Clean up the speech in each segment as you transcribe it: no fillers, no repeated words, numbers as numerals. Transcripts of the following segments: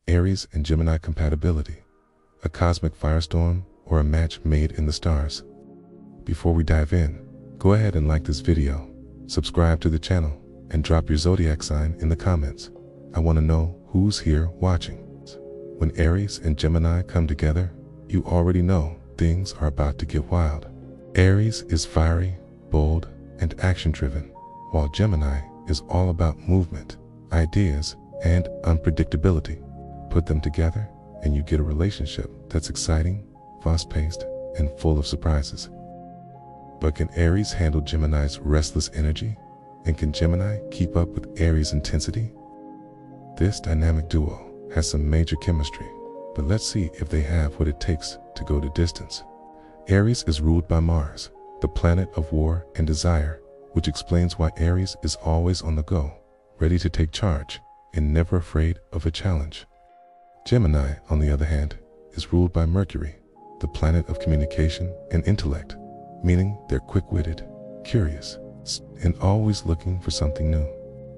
Aries and Gemini Compatibility, a cosmic firestorm or a match made in the stars. Before we dive in, go ahead and like this video, subscribe to the channel, and drop your zodiac sign in the comments. I want to know who's here watching. When Aries and Gemini come together, you already know things are about to get wild. Aries is fiery, bold, and action-driven, while Gemini is all about movement, ideas, and unpredictability. Put them together and you get a relationship that's exciting, fast-paced, and full of surprises. But can Aries handle Gemini's restless energy? And can Gemini keep up with Aries' intensity? This dynamic duo has some major chemistry, but let's see if they have what it takes to go the distance. Aries is ruled by Mars, the planet of war and desire, which explains why Aries is always on the go, ready to take charge, and never afraid of a challenge. Gemini, on the other hand, is ruled by Mercury, the planet of communication and intellect, meaning they're quick-witted, curious, and always looking for something new.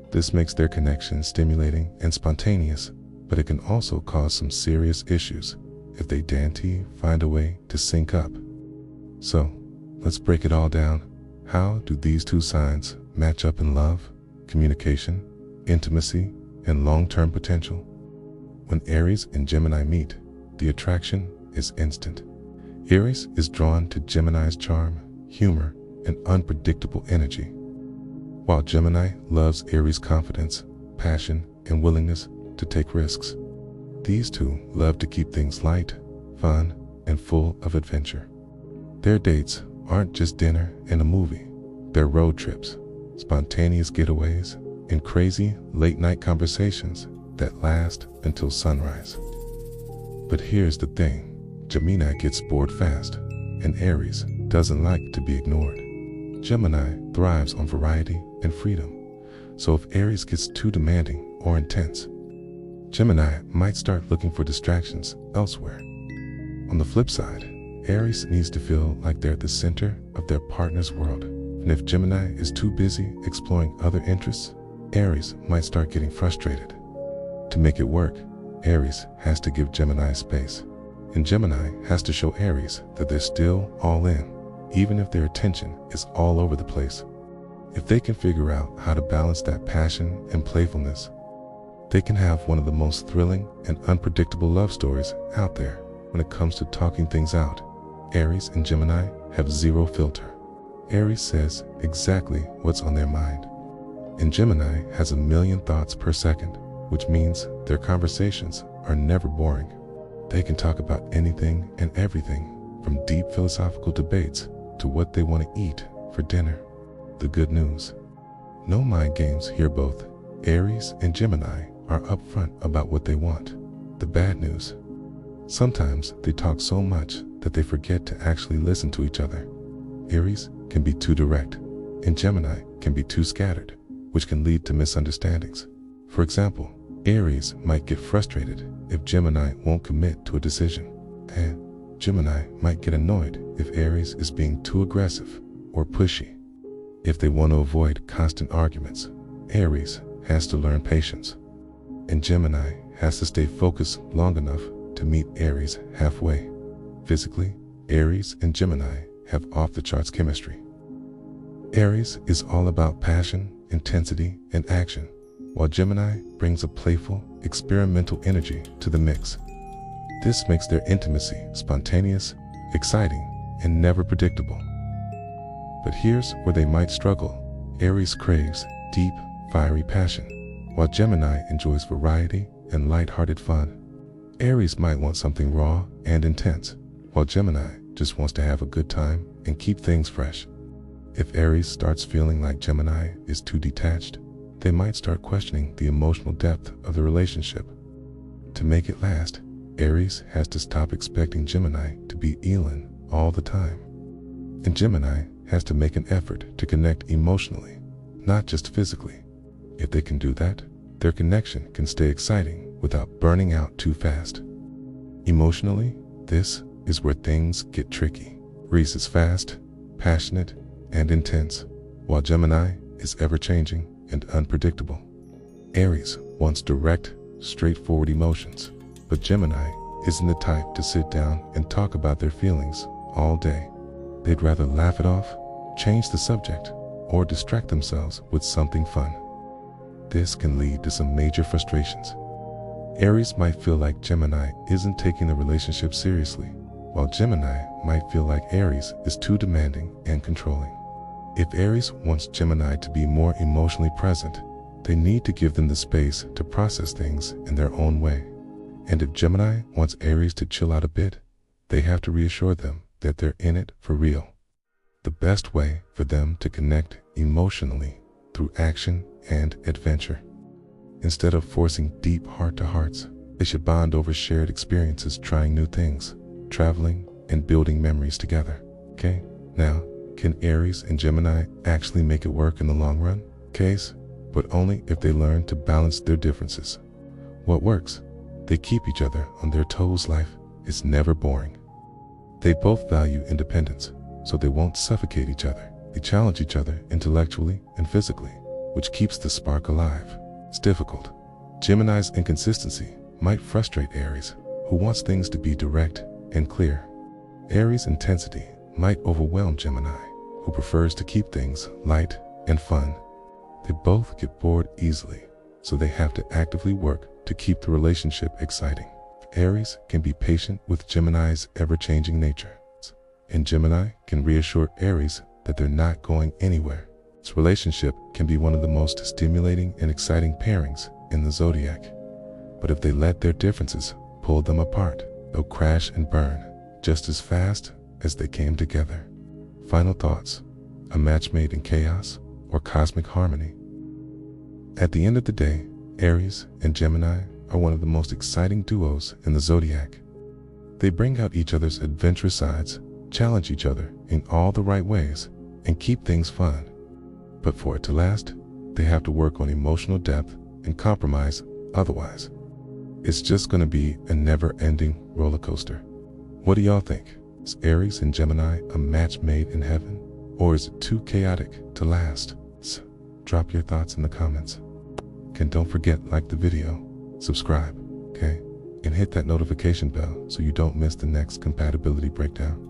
This makes their connection stimulating and spontaneous, but it can also cause some serious issues if they can't find a way to sync up. So, let's break it all down. How do these two signs match up in love, communication, intimacy, and long-term potential? When Aries and Gemini meet, the attraction is instant. Aries is drawn to Gemini's charm, humor, and unpredictable energy, while Gemini loves Aries' confidence, passion, and willingness to take risks. These two love to keep things light, fun, and full of adventure. Their dates aren't just dinner and a movie. They're road trips, spontaneous getaways, and crazy late-night conversations that last until sunrise. But here's the thing, Gemini gets bored fast, and Aries doesn't like to be ignored. Gemini thrives on variety and freedom, so if Aries gets too demanding or intense, Gemini might start looking for distractions elsewhere. On the flip side, Aries needs to feel like they're at the center of their partner's world, and if Gemini is too busy exploring other interests, Aries might start getting frustrated. To make it work, Aries has to give Gemini space, and Gemini has to show Aries that they're still all in, even if their attention is all over the place. If they can figure out how to balance that passion and playfulness, they can have one of the most thrilling and unpredictable love stories out there. When it comes to talking things out, Aries and Gemini have zero filter. Aries says exactly what's on their mind, and Gemini has a million thoughts per second, which means their conversations are never boring. They can talk about anything and everything, from deep philosophical debates to what they want to eat for dinner. The good news: no mind games here. Both Aries and Gemini are upfront about what they want. The bad news: sometimes they talk so much that they forget to actually listen to each other. Aries can be too direct, and Gemini can be too scattered, which can lead to misunderstandings. For example, Aries might get frustrated if Gemini won't commit to a decision, and Gemini might get annoyed if Aries is being too aggressive or pushy. If they want to avoid constant arguments, Aries has to learn patience, and Gemini has to stay focused long enough to meet Aries halfway. Physically, Aries and Gemini have off-the-charts chemistry. Aries is all about passion, intensity, and action, while Gemini brings a playful, experimental energy to the mix. This makes their intimacy spontaneous, exciting, and never predictable. But here's where they might struggle. Aries craves deep, fiery passion, while Gemini enjoys variety and light-hearted fun. Aries might want something raw and intense, while Gemini just wants to have a good time and keep things fresh. If Aries starts feeling like Gemini is too detached, they might start questioning the emotional depth of the relationship. To make it last, Aries has to stop expecting Gemini to be Elon all the time, and Gemini has to make an effort to connect emotionally, not just physically. If they can do that, their connection can stay exciting without burning out too fast. Emotionally, this is where things get tricky. Aries is fast, passionate, and intense, while Gemini is ever-changing and unpredictable. Aries wants direct, straightforward emotions, But Gemini isn't the type to sit down and talk about their feelings all day. They'd rather laugh it off, change the subject, or distract themselves with something fun. This can lead to some major frustrations. Aries might feel like Gemini isn't taking the relationship seriously, while Gemini might feel like Aries is too demanding and controlling. If Aries wants Gemini to be more emotionally present, they need to give them the space to process things in their own way. And if Gemini wants Aries to chill out a bit, they have to reassure them that they're in it for real. The best way for them to connect emotionally through action and adventure. Instead of forcing deep heart-to-hearts, they should bond over shared experiences, trying new things, traveling, and building memories together. Okay? Now, can Aries and Gemini actually make it work in the long run? Case, but only if they learn to balance their differences. What works? They keep each other on their toes. Life is never boring. They both value independence, so they won't suffocate each other. They challenge each other intellectually and physically, which keeps the spark alive. It's difficult. Gemini's inconsistency might frustrate Aries, who wants things to be direct and clear. Aries' intensity might overwhelm Gemini, who prefers to keep things light and fun. They both get bored easily, so they have to actively work to keep the relationship exciting. Aries can be patient with Gemini's ever-changing nature, and Gemini can reassure Aries that they're not going anywhere. This relationship can be one of the most stimulating and exciting pairings in the zodiac. But if they let their differences pull them apart, they'll crash and burn just as fast as they came together. Final thoughts: a match made in chaos or cosmic harmony? At the end of the day, Aries and Gemini are one of the most exciting duos in the zodiac. They bring out each other's adventurous sides, challenge each other in all the right ways, and keep things fun. But for it to last, they have to work on emotional depth and compromise, otherwise it's just going to be a never-ending roller coaster. What do y'all think? Is Aries and Gemini a match made in heaven, or is it too chaotic to last? Drop your thoughts in the comments. And don't forget, like the video, subscribe, okay? And hit that notification bell so you don't miss the next compatibility breakdown.